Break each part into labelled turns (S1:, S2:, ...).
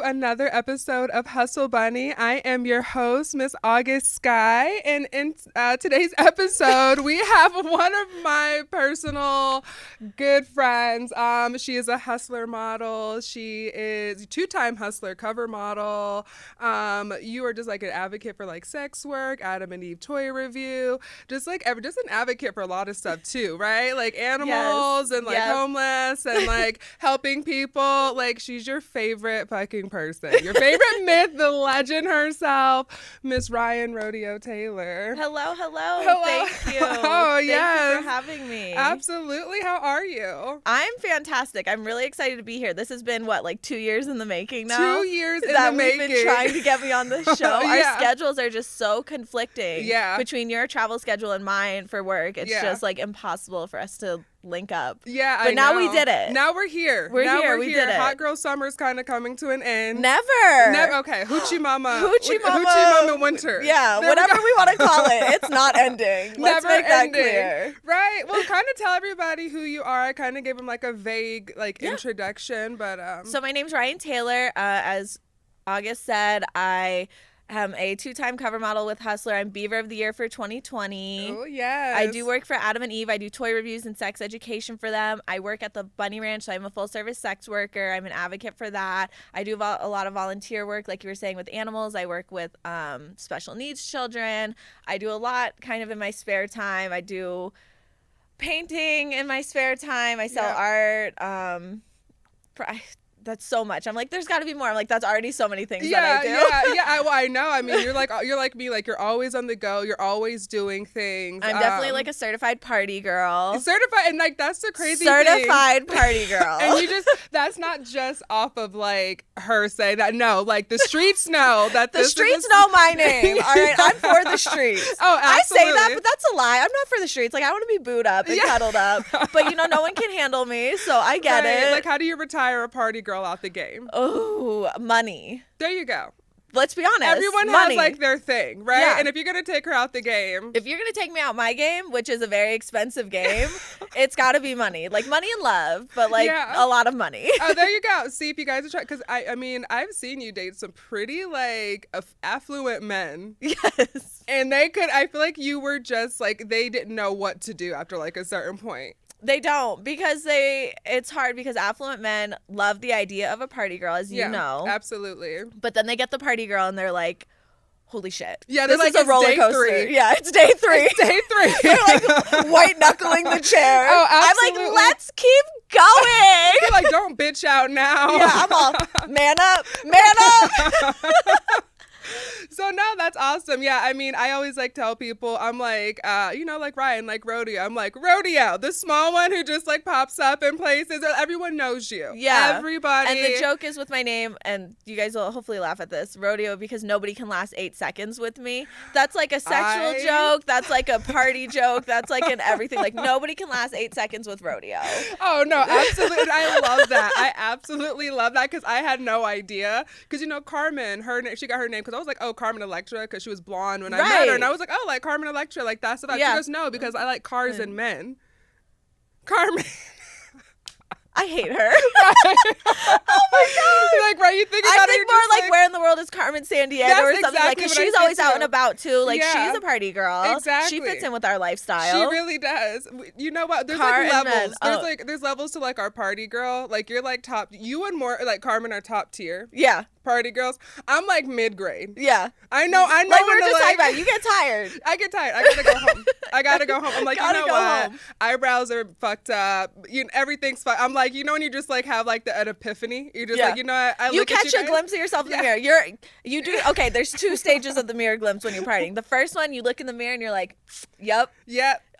S1: another episode of Hustle Bunny. I am your host, Miss August Skye, and in today's episode, we have one of my personal good friends. She is a hustler model. She is a two-time hustler cover model. You are just like an advocate for like sex work, Adam and Eve toy review, just an advocate for a lot of stuff too, right? Like animals and like homeless and like helping people. Like she's your favorite fucking person. Your favorite myth, the legend herself, Miss Ryan Rodeo Taylor.
S2: Hello. Thank you.
S1: Oh,
S2: Thank
S1: yes.
S2: you for having me.
S1: Absolutely. How are you?
S2: I'm fantastic. I'm really excited to be here. This has been, 2 years in the making now?
S1: 2 years in
S2: that
S1: the
S2: we've
S1: making.
S2: been trying to get me on this show.
S1: Yeah.
S2: Our schedules are just so conflicting.
S1: Yeah.
S2: Between your travel schedule and mine for work. It's just, impossible for us to link up.
S1: Yeah,
S2: but now we did it.
S1: Now we're here.
S2: We're here. We did it.
S1: Hot girl summer's kind of coming to an end.
S2: Never.
S1: Okay. Hoochie mama.
S2: Hoochie mama
S1: winter.
S2: Yeah. Whatever we want to call it. It's not ending. Let's make that clear.
S1: Right. Well, kind of tell everybody who you are. I kind of gave them like a vague introduction, but
S2: So my name's Ryan Taylor. As August said, I am a 2-time cover model with Hustler. I'm Beaver of the Year for 2020.
S1: Oh, yes.
S2: I do work for Adam and Eve. I do toy reviews and sex education for them. I work at the Bunny Ranch, so I'm a full-service sex worker. I'm an advocate for that. I do a lot of volunteer work, like you were saying, with animals. I work with special needs children. I do a lot kind of in my spare time. I do painting in my spare time. I sell art. That's so much. I'm like, there's got to be more. I'm like, that's already so many things that I do.
S1: I know. I mean, you're like me. Like you're always on the go. You're always doing things.
S2: I'm definitely like a certified party girl.
S1: Certified, and like that's the crazy
S2: certified party girl.
S1: And that's not just off of like her saying that. No, like the streets know that
S2: the streets know my name. All right, I'm for the streets.
S1: Oh, absolutely.
S2: I say that, but that's a lie. I'm not for the streets. Like I want to be booed up and cuddled up, but no one can handle me, so I get it.
S1: Like, how do you retire a party girl out the game?
S2: Oh, money.
S1: There you go.
S2: Let's be honest.
S1: Everyone has like their thing, right?
S2: Yeah.
S1: And if you're going to take her out the game.
S2: If you're going to take me out my game, which is a very expensive game, it's got to be money. Like money and love, but a lot of money.
S1: Oh, there you go. See if you guys are trying. Because I mean, I've seen you date some pretty like affluent men.
S2: Yes.
S1: And I feel like you were just like, they didn't know what to do after like a certain point.
S2: They don't, because it's hard because affluent men love the idea of a party girl, as you know.
S1: Absolutely.
S2: But then they get the party girl and they're like, holy shit.
S1: Yeah,
S2: this is
S1: like,
S2: a roller coaster. Yeah, it's day 3.
S1: It's day 3.
S2: They're like white knuckling the chair.
S1: Oh, absolutely.
S2: I'm like, let's keep going.
S1: You're like, don't bitch out now.
S2: Yeah, I'm all, man up.
S1: So no, that's awesome. Yeah, I mean, I always like tell people, I'm like, like Ryan, like Rodeo. I'm like, Rodeo, the small one who just like pops up in places. Everyone knows you.
S2: Yeah.
S1: Everybody.
S2: And the joke is with my name, and you guys will hopefully laugh at this, Rodeo, because nobody can last 8 seconds with me. That's like a sexual joke. That's like a party joke. That's like an everything. Like nobody can last 8 seconds with Rodeo.
S1: Oh, no, absolutely. I love that. I absolutely love that because I had no idea. Because, Carmen, she got her name because I was like, oh, Carmen Electra, because she was blonde when I met her. And I was like, oh, like Carmen Electra, like that's what She goes, no, because I like cars and men. Carmen.
S2: I hate her. Oh my god!
S1: Like, right? You think about
S2: I think more like where in the world is Carmen Sandiego or something like? Because she's always out and about too. Like she's a party girl.
S1: Exactly.
S2: She fits in with our lifestyle.
S1: She really does. You know what? There's like levels. There's levels to like our party girl. Like you're like top. You and more like Carmen are top tier.
S2: Yeah.
S1: Party girls. I'm like mid-grade.
S2: Yeah.
S1: I know.
S2: Like we were just talking about. You get tired.
S1: I get tired. I gotta go home. I'm like, you know what? Home. Eyebrows are fucked up. Everything's fucked. I'm like, when you just like have like an epiphany. You're just like, I
S2: you
S1: look at
S2: catch a glimpse of yourself in the mirror. You do. Okay, there's 2 stages of the mirror glimpse when you're partying. The first one, you look in the mirror and you're like, yep.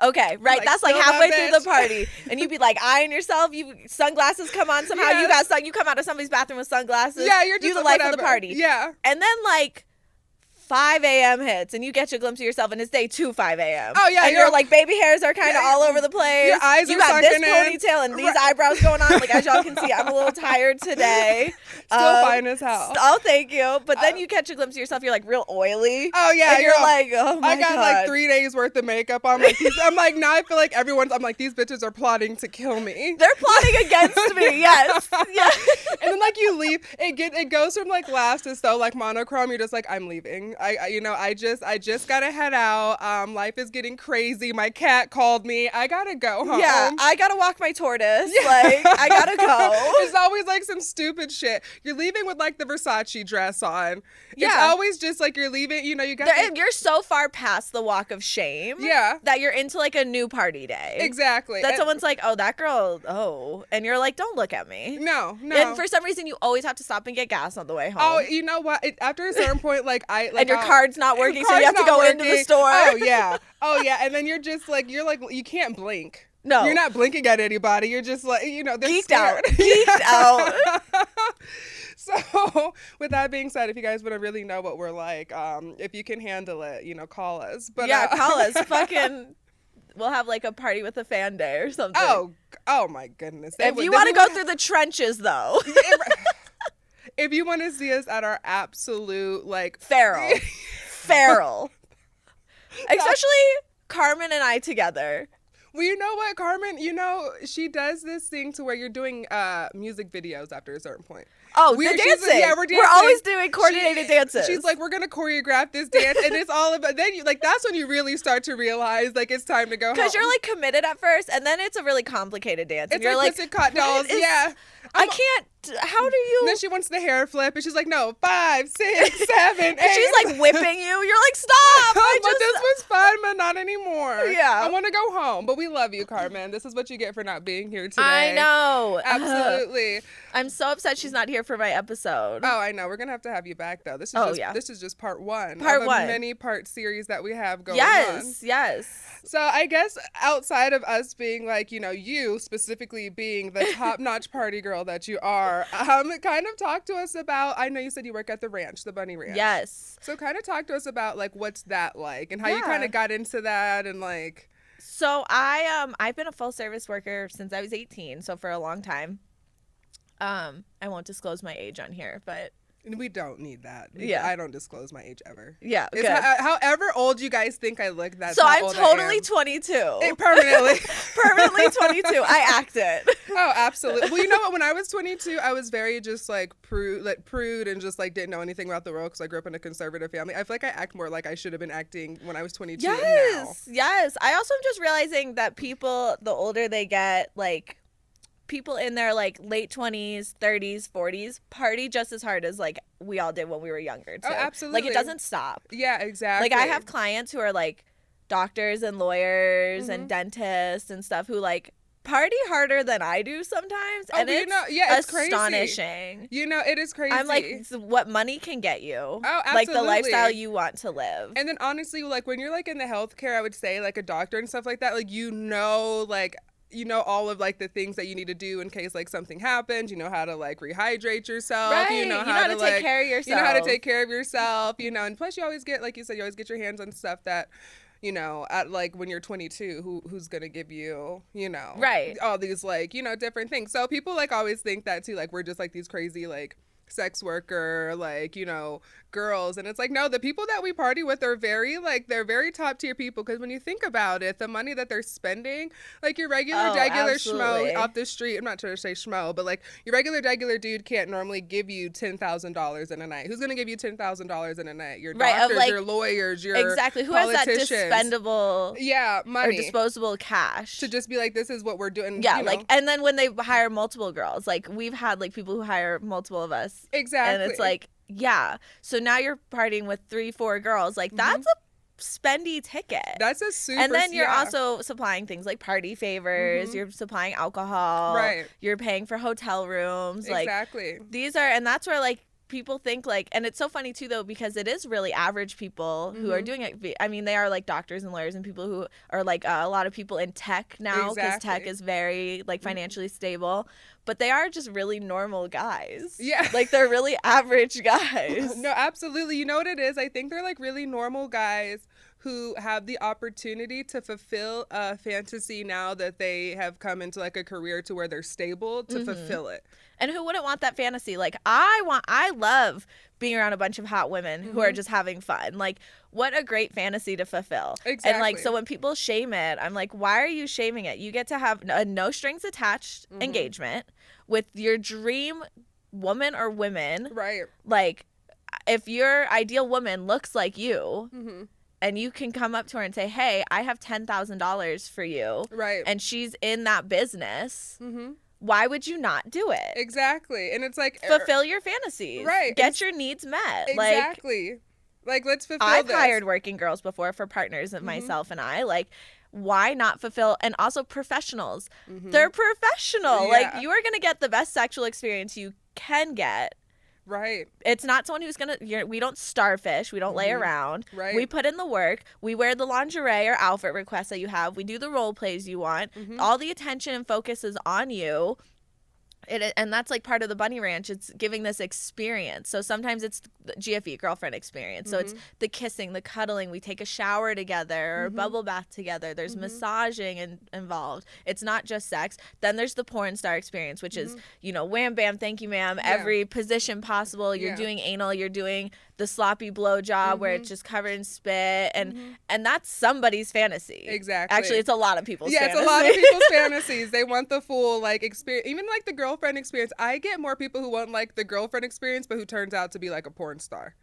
S2: Okay, right.
S1: Like,
S2: that's like halfway through the party, and you'd be like eyeing yourself. Sunglasses come on somehow. Yes. You come out of somebody's bathroom with sunglasses.
S1: Yeah, you're just
S2: the life of the party.
S1: Yeah,
S2: and then like 5 a.m. hits and you get a glimpse of yourself and it's day 2, 5 a.m.
S1: Oh, yeah.
S2: And you're like, baby hairs are kind of all over the place.
S1: Your eyes
S2: you
S1: are
S2: got this
S1: sunken in.
S2: ponytail and these eyebrows going on. Like, as y'all can see, I'm a little tired today.
S1: Still fine as hell.
S2: Oh, thank you. But then you catch a glimpse of yourself. You're like real oily.
S1: Oh, yeah.
S2: And you're like, oh my
S1: I got
S2: God.
S1: like 3 days worth of makeup on. I'm like, now I feel like I'm like, these bitches are plotting to kill me.
S2: They're plotting against me. Yes. Yeah.
S1: And then like you leave, it goes from like last to so like monochrome. You're just like, I'm leaving. I just gotta head out. Life is getting crazy. My cat called me. I gotta go home.
S2: Yeah, I gotta walk my tortoise. Like, I gotta go.
S1: It's always like some stupid shit. You're leaving with like the Versace dress on.
S2: Yeah.
S1: It's always just like you're leaving, you got
S2: You're so far past the walk of shame.
S1: Yeah.
S2: That you're into like a new party day.
S1: Exactly.
S2: That someone's like, oh, that girl, oh. And you're like, don't look at me.
S1: No.
S2: And for some reason, you always have to stop and get gas on the way home.
S1: Oh, you know what? After a certain point,
S2: and your card's not working, so you have to go into the store.
S1: Oh, yeah. And then you're you can't blink.
S2: No.
S1: You're not blinking at anybody. You're just like, they're
S2: Geeked
S1: scared.
S2: out. Geeked out.
S1: So, with that being said, if you guys want to really know what we're like, if you can handle it, call us. But
S2: yeah, call us. Fucking, we'll have like a party with a fan day or something.
S1: Oh my goodness.
S2: If you want to go through the trenches, though.
S1: If you want to see us at our absolute, like...
S2: Feral. Especially Carmen and I together.
S1: Well, you know what, Carmen? She does this thing to where you're doing music videos after a certain point.
S2: Oh, the dancing.
S1: We're dancing.
S2: We're always doing coordinated dances.
S1: She's like, we're going to choreograph this dance. And it's all about, then that's when you really start to realize, like, it's time to go home.
S2: Because you're, like, committed at first, and then it's a really complicated dance.
S1: It's
S2: and you're
S1: like Pussycat Dolls. Yeah.
S2: I can't. How do you?
S1: And then she wants the hair flip, and she's like, no, 5, 6, 7, 8.
S2: And she's like whipping you. You're like, stop.
S1: But this was fun, but not anymore.
S2: Yeah.
S1: I want to go home. But we love you, Carmen. This is what you get for not being here today.
S2: I know.
S1: Absolutely.
S2: I'm so upset she's not here for my episode.
S1: Oh, I know. We're going to have you back, though. This is just part 1.
S2: Part
S1: of
S2: 1.
S1: A many-part series that we have going on.
S2: Yes.
S1: So I guess outside of us being like, you specifically being the top-notch party girl that you are, kind of talk to us about, I know you said you work at the ranch, the Bunny Ranch.
S2: Yes.
S1: So kind of talk to us about, like, what's that like and how you kind of got into that and, like.
S2: So I've been a full-service worker since I was 18, so for a long time. I won't disclose my age on here, but.
S1: We don't need that.
S2: Yeah.
S1: I don't disclose my age ever.
S2: Yeah.
S1: It's however old you guys think I look, that's
S2: so
S1: how
S2: I'm
S1: old
S2: totally
S1: I am.
S2: 22.
S1: Permanently.
S2: Permanently 22. I act it.
S1: Oh, absolutely. Well, you know what? When I was 22, I was very just like prude and just like didn't know anything about the world because I grew up in a conservative family. I feel like I act more like I should have been acting when I was 22 now.
S2: Yes. I also am just realizing that people, the older they get, like, people in their like late 20s, 30s, 40s party just as hard as like we all did when we were younger too.
S1: Oh, absolutely.
S2: Like it doesn't stop.
S1: Yeah, exactly.
S2: Like I have clients who are like doctors and lawyers and dentists and stuff who like party harder than I do sometimes. And it's astonishing.
S1: It is crazy.
S2: I'm like, what money can get you.
S1: Oh, absolutely.
S2: Like the lifestyle you want to live.
S1: And then honestly, like when you're like in the healthcare, I would say like a doctor and stuff like that, like all of like the things that you need to do in case like something happens. You know how to like rehydrate yourself.
S2: Right.
S1: You know how to
S2: take care of yourself.
S1: You know how to take care of yourself. And plus you always get, like you said, you always get your hands on stuff that, at like when you're 22, who's gonna give you,
S2: right,
S1: all these like, different things. So people like always think that too, like we're just like these crazy like sex worker, like, girls. And it's like, no, the people that we party with are they're very top tier people. Because when you think about it, the money that they're spending, like your regular schmo off the street, I'm not trying to say schmo, but like your regular dude can't normally give you $10,000 in a night. Who's going to give you $10,000 in a night? Your doctors, your lawyers, your
S2: exactly. Who has that dispendable
S1: money
S2: or disposable cash
S1: to just be like, this is what we're doing.
S2: Yeah, like, and then when they hire multiple girls, like we've had like people who hire multiple of us.
S1: Exactly.
S2: And it's like, yeah. So now you're partying with 3-4 girls. Like that's a spendy ticket.
S1: That's a super.
S2: And then you're also supplying things like party favors. You're supplying alcohol.
S1: Right.
S2: You're paying for hotel rooms. Like
S1: exactly.
S2: These are, and that's where like people think like, and it's so funny too though, because it is really average people who are doing it. I mean, they are like doctors and lawyers and people who are like a lot of people in tech now, because tech is very like financially stable, but they are just really normal guys.
S1: Yeah.
S2: Like they're really average guys.
S1: No, absolutely. You know what it is? I think they're like really normal guys who have the opportunity to fulfill a fantasy now that they have come into like a career to where they're stable to fulfill it.
S2: And who wouldn't want that fantasy? Like I love being around a bunch of hot women who are just having fun. Like what a great fantasy to fulfill.
S1: Exactly.
S2: And like, so when people shame it, I'm like, why are you shaming it? You get to have a no strings attached engagement with your dream woman or women.
S1: Right.
S2: Like if your ideal woman looks like you, and you can come up to her and say, hey, I have $10,000 for you.
S1: Right.
S2: And she's in that business. Why would you not do it?
S1: Exactly. And it's like
S2: fulfill your fantasies.
S1: Right.
S2: Get your needs met.
S1: Exactly. Like let's fulfill
S2: I've
S1: this.
S2: hired working girls before for partners of myself and I. Like, why not fulfill? And also professionals. They're professional.
S1: Yeah.
S2: Like you are going to get the best sexual experience you can get.
S1: Right.
S2: It's not someone who's going to, we don't starfish. We don't lay around.
S1: Right.
S2: We put in the work. We wear the lingerie or outfit requests that you have. We do the role plays you want. All the attention and focus is on you. And that's like part of the bunny ranch. It's giving this experience. So sometimes it's the GFE, girlfriend experience. So it's the kissing, the cuddling. We take a shower together or bubble bath together. There's massaging involved. It's not just sex. Then there's the porn star experience, which is, wham, bam, thank you, ma'am. Yeah. Every position possible. You're doing anal. You're doing the sloppy blow job where it's just covered in spit. And that's somebody's fantasy.
S1: Exactly.
S2: Actually, it's a lot of people's fantasy.
S1: It's a lot of people's fantasies. They want the full like experience, even like the girlfriend experience. I get more people who want like the girlfriend experience, but who turns out to be like a porn star.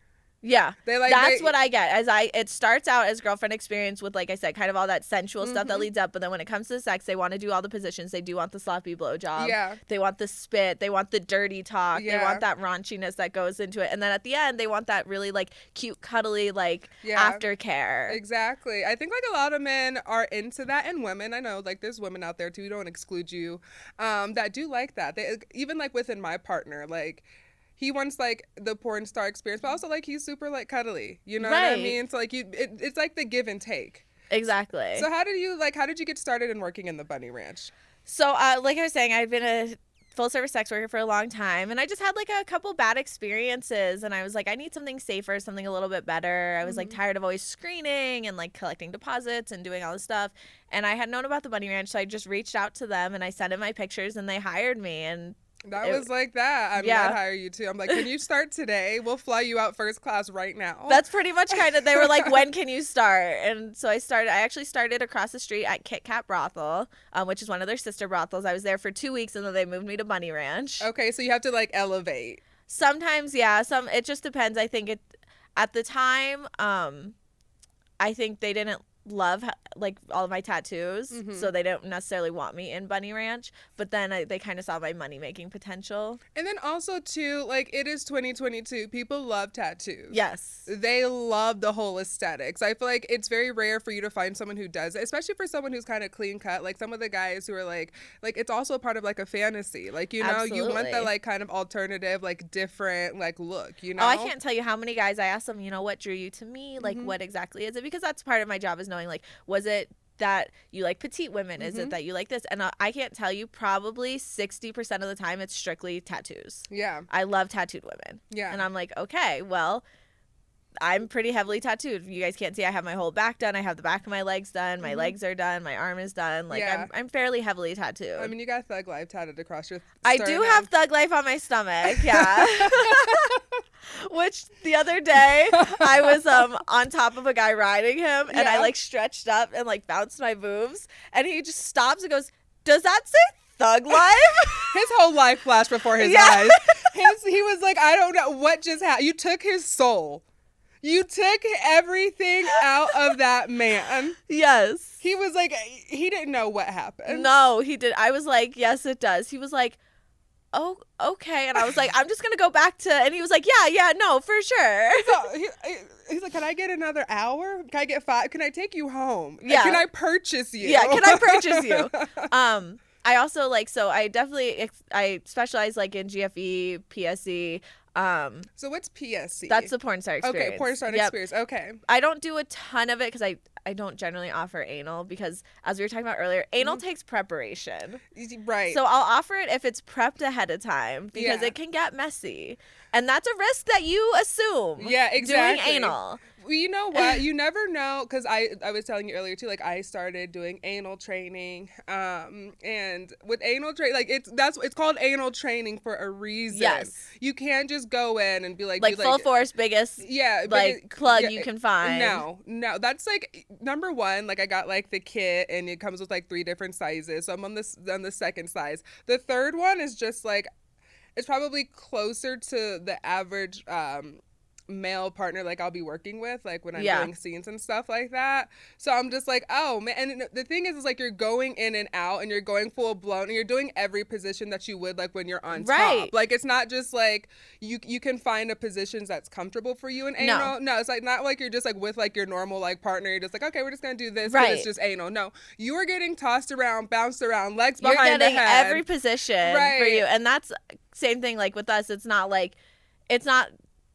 S2: Yeah, that's what I get. It starts out as girlfriend experience with, like I said, kind of all that sensual stuff that leads up. But then when it comes to sex, they want to do all the positions. They do want the sloppy blowjob. Yeah. They want the spit. They want the dirty talk. Yeah. They want that raunchiness that goes into it. And then at the end, they want that really like cute, cuddly like aftercare.
S1: Exactly. I think like a lot of men are into that, and women. I know like there's women out there too. Don't exclude you. That do like that. They even like within my partner like. He wants like the porn star experience, but also like he's super like cuddly. You know what I mean? So like it's like the give and take.
S2: Exactly.
S1: So how did you get started in working in the bunny ranch?
S2: So like I was saying, I've been a full service sex worker for a long time, and I just had like a couple bad experiences, and I was like, I need something safer, something a little bit better. I was like tired of always screening and like collecting deposits and doing all this stuff, and I had known about the bunny ranch, so I just reached out to them and I sent in my pictures, and they hired me. And
S1: that was like that. I mean, I'd hire you too. I'm like, can you start today? We'll fly you out first class right now.
S2: That's pretty much kind of, they were like, when can you start? And so I actually started across the street at Kit Kat Brothel, which is one of their sister brothels. I was there for 2 weeks, and then they moved me to Bunny Ranch.
S1: Okay, so you have to like elevate.
S2: Sometimes, yeah. It just depends. I think at the time, I think they didn't love like all of my tattoos, so they don't necessarily want me in Bunny Ranch, but then they kind of saw my money making potential. And
S1: then also too, like, it is 2022, people love tattoos.
S2: Yes,
S1: they love the whole aesthetics. I feel like it's very rare for you to find someone who does it, especially for someone who's kind of clean cut. Like some of the guys who are like it's also a part of like a fantasy, like, you know. Absolutely. You want that like kind of alternative, like different like look, you know.
S2: Oh, I can't tell you how many guys I asked them, you know, what drew you to me, like what exactly is it, because that's part of my job, is knowing like, was it that you like petite women? Is it that you like this? And I can't tell you, probably 60% of the time it's strictly tattoos. Yeah. I love tattooed women. Yeah. And I'm like, okay, well, I'm pretty heavily tattooed. You guys can't see, I have my whole back done. I have the back of my legs done. My legs are done. My arm is done. Like, I'm fairly heavily tattooed.
S1: I mean, you got Thug Life tatted across your
S2: I do have Thug Life on my stomach, yeah. Which the other day I was on top of a guy riding him, and I like stretched up and like bounced my boobs, and he just stops and goes, "Does that say Thug Life?"
S1: His whole life flashed before his eyes. He was like, I don't know what just happened. You took his soul. You took everything out of that man. Yes. He was like, he didn't know what happened.
S2: No, he did. I was like, yes, it does. He was like, oh, okay. And I was like, I'm just going to go back to, and he was like, yeah, no, for sure.
S1: So he's like, can I get another hour? Can I get 5? Can I take you home? Yeah. Can I purchase you?
S2: Yeah, can I purchase you? I also like, so I specialize like in GFE, PSE.
S1: So what's PSC?
S2: That's the porn star experience.
S1: Okay, porn star experience. Okay.
S2: I don't do a ton of it because I don't generally offer anal because, as we were talking about earlier, anal takes preparation.
S1: Right.
S2: So I'll offer it if it's prepped ahead of time because it can get messy. And that's a risk that you assume.
S1: Yeah, exactly.
S2: Doing anal.
S1: Well, you know what? You never know, because I was telling you earlier too. Like I started doing anal training, and with anal training, like it's called anal training for a reason.
S2: Yes.
S1: You can't just go in and be like
S2: full force, biggest plug you can find.
S1: No, that's like number one. Like I got like the kit, and it comes with like 3 different sizes. So I'm on the second size. The third one is just like, it's probably closer to the average male partner like I'll be working with, like when I'm doing scenes and stuff like that. So I'm just like, oh man. And the thing is like you're going in and out, and you're going full blown, and you're doing every position that you would like when you're on top. Like it's not just like you can find a position that's comfortable for you in anal. No, it's like not like you're just like with like your normal like partner. You're just like, okay, we're just gonna do this. Right. It's just anal. No, you are getting tossed around, bounced around, legs behind the head.
S2: You're getting every position for you, and that's same thing like with us. It's not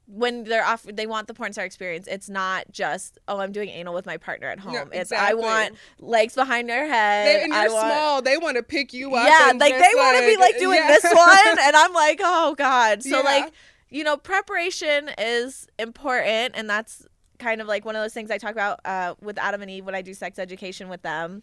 S2: when they want the porn star experience, it's not just, oh, I'm doing anal with my partner at home. No, it's I want legs behind their head.
S1: And you're small. They want to pick you up.
S2: Yeah, like they want to be like doing this one, and I'm like, oh God. So like, preparation is important, and that's kind of like one of those things I talk about with Adam and Eve when I do sex education with them.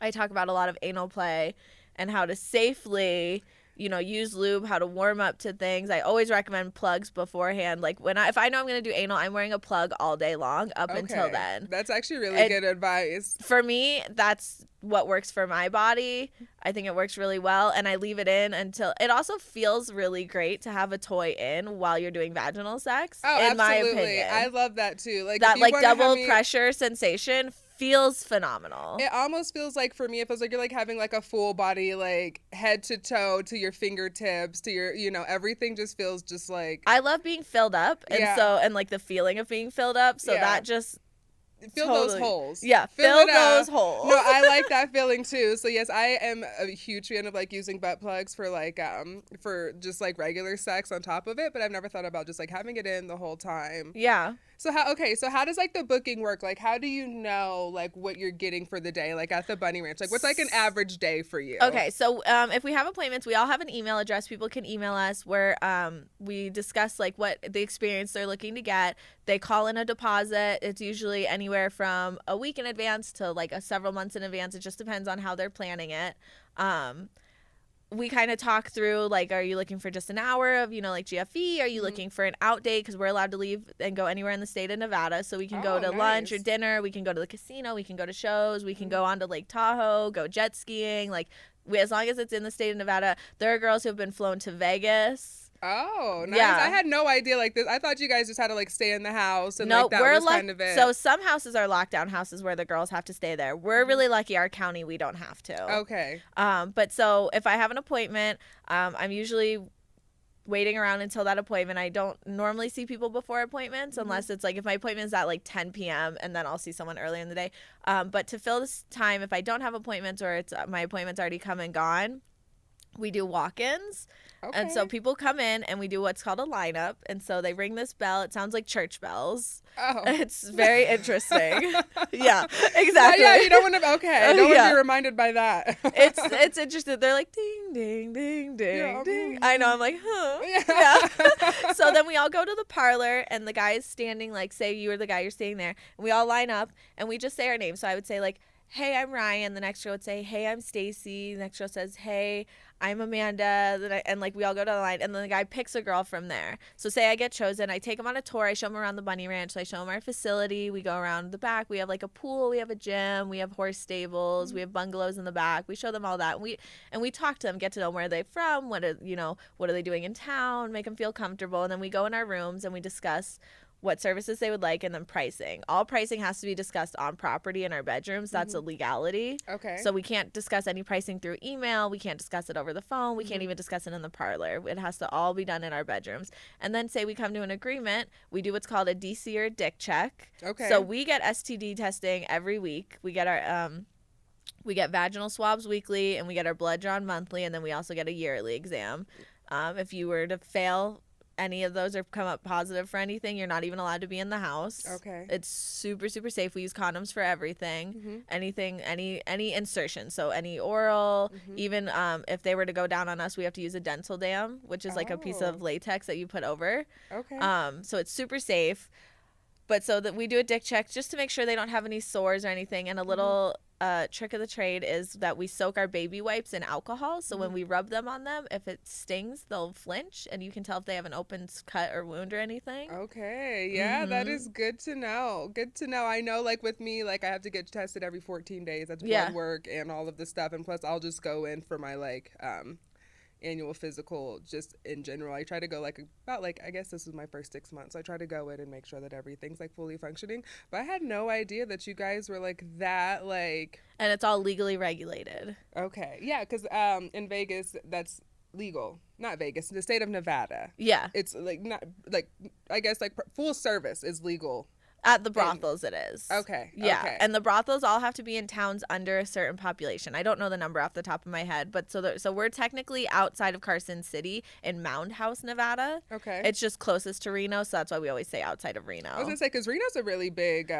S2: I talk about a lot of anal play and how to safely use lube, how to warm up to things. I always recommend plugs beforehand. Like if I know I'm going to do anal, I'm wearing a plug all day long up until then.
S1: That's actually really good advice.
S2: For me, that's what works for my body. I think it works really well, and I leave it in until it also feels really great to have a toy in while you're doing vaginal sex.
S1: Oh,
S2: in
S1: absolutely.
S2: my opinion.
S1: I love that too. Like
S2: that double pressure sensation feels phenomenal.
S1: It almost feels like, for me, it feels like you're like having like a full body, like head to toe to your fingertips to your, everything just feels just like.
S2: I love being filled up, and like the feeling of being filled up. So that just.
S1: Fill those holes.
S2: Yeah, fill those holes.
S1: No, I like that feeling too. So yes, I am a huge fan of like using butt plugs for like for just like regular sex on top of it, but I've never thought about just like having it in the whole time.
S2: Yeah.
S1: So how does like the booking work? Like how do you know like what you're getting for the day, like at the Bunny Ranch? Like what's like an average day for you?
S2: Okay, so if we have appointments, we all have an email address. People can email us where we discuss like what the experience they're looking to get. They call in a deposit. It's usually anywhere from a week in advance to like several months in advance. It just depends on how they're planning it. We kind of talk through, like, are you looking for just an hour of, like GFE? Are you looking for an out date? Because we're allowed to leave and go anywhere in the state of Nevada. So we can go to lunch or dinner. We can go to the casino. We can go to shows. We can go on to Lake Tahoe, go jet skiing. Like, as long as it's in the state of Nevada. There are girls who have been flown to Vegas.
S1: Oh, nice. Yeah. I had no idea like this. I thought you guys just had to like stay in the house and like that was kind of it.
S2: So some houses are lockdown houses where the girls have to stay there. We're really lucky our county we don't have to.
S1: Okay.
S2: But so if I have an appointment, I'm usually waiting around until that appointment. I don't normally see people before appointments unless it's like if my appointment is at like 10 p.m. and then I'll see someone early in the day. But to fill this time, if I don't have appointments or it's my appointment's already come and gone, we do walk-ins. Okay. And so people come in and we do what's called a lineup. And so they ring this bell. It sounds like church bells.
S1: Oh.
S2: It's very interesting. Yeah, exactly.
S1: Yeah, you don't want to, I don't want to be reminded by that.
S2: It's interesting. They're like, ding, ding, ding, ding, ding. I know. I'm like, yeah. So then we all go to the parlor and the guy is standing, like, say you were the guy, you're standing there. And we all line up and we just say our names. So I would say like, hey, I'm Ryan. The next girl would say, hey, I'm Stacy. The next girl says, hey, I'm Amanda. And like we all go down the line, and then the guy picks a girl from there. So say I get chosen, I take him on a tour. I show him around the Bunny Ranch. So I show him our facility. We go around the back. We have like a pool. We have a gym. We have horse stables. We have bungalows in the back. We show them all that. And we talk to them, get to know where they're from. What are they doing in town? Make them feel comfortable. And then we go in our rooms and we discuss what services they would like, and then pricing. All pricing has to be discussed on property in our bedrooms. That's a legality.
S1: Okay.
S2: So we can't discuss any pricing through email. We can't discuss it over the phone. We can't even discuss it in the parlor. It has to all be done in our bedrooms. And then say we come to an agreement, we do what's called a DC or dick check.
S1: Okay.
S2: So we get STD testing every week. We get our we get vaginal swabs weekly, and we get our blood drawn monthly, and then we also get a yearly exam. If you were to fail any of those are come up positive for anything, you're not even allowed to be in the house.
S1: Okay.
S2: It's super, super safe. We use condoms for everything.
S1: Mm-hmm.
S2: Anything, any insertion. So any oral,
S1: Mm-hmm.
S2: even if they were to go down on us, we have to use a dental dam, which is like a piece of latex that you put over.
S1: Okay.
S2: So it's super safe. But so that we do a dick check just to make sure they don't have any sores or anything. And a little trick of the trade is that we soak our baby wipes in alcohol. So when we rub them on them, if it stings, they'll flinch. And you can tell if they have an open cut or wound or anything.
S1: Okay. Yeah, that is good to know. Good to know. I know, like, with me, like, I have to get tested every 14 days. That's blood work and all of the stuff. And plus, I'll just go in for my, like, annual physical just in general. I try to go about I guess this is my first 6 months. So I try to go in and make sure that everything's like fully functioning. But I had no idea that you guys were like that, like.
S2: And it's all legally regulated.
S1: Okay. Yeah, because in Vegas, that's legal. Not Vegas, the state of Nevada.
S2: Yeah.
S1: It's like not like I guess like full service is legal.
S2: At the brothels, it is.
S1: Okay.
S2: Yeah.
S1: Okay.
S2: And the brothels all have to be in towns under a certain population. I don't know the number off the top of my head, but so we're technically outside of Carson City in Mound House, Nevada.
S1: Okay.
S2: It's just closest to Reno, so that's why we always say outside of Reno.
S1: I was gonna say because Reno's a really big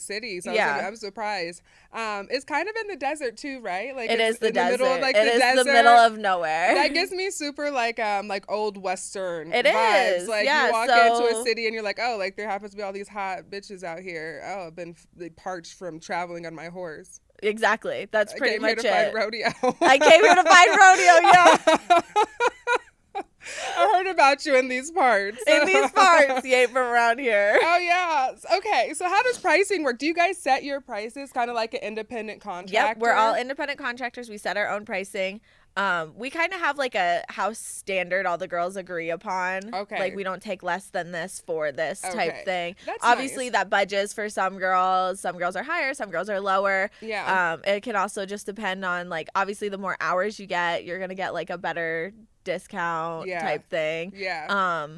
S1: city, so I'm surprised. It's kind of in the desert too, right? Like
S2: it is the desert.
S1: Middle of, like,
S2: it
S1: the
S2: is
S1: desert.
S2: the middle of nowhere.
S1: That gives me super like old Western
S2: it
S1: vibes.
S2: is.
S1: Like
S2: yeah,
S1: you walk
S2: so...
S1: into a city and you're like, oh, like there happens to be all these hot bitches out here. Oh, I've been parched from traveling on my horse.
S2: Exactly. That's pretty much it.
S1: I came here to find rodeo.
S2: I came here to find rodeo, yeah.
S1: I heard about you in these parts.
S2: In these parts. You ain't from around here.
S1: Oh, yeah. Okay. So how does pricing work? Do you guys set your prices kind of like an independent contractor?
S2: Yep. We're all independent contractors. We set our own pricing. We kind of have like a house standard all the girls agree upon.
S1: Okay.
S2: Like we don't take less than this for this type thing.
S1: That's
S2: obviously
S1: nice.
S2: That budgets for some girls. Some girls are higher, some girls are lower.
S1: Yeah.
S2: It can also just depend on like obviously the more hours you get, you're gonna get like a better discount type thing.
S1: Yeah.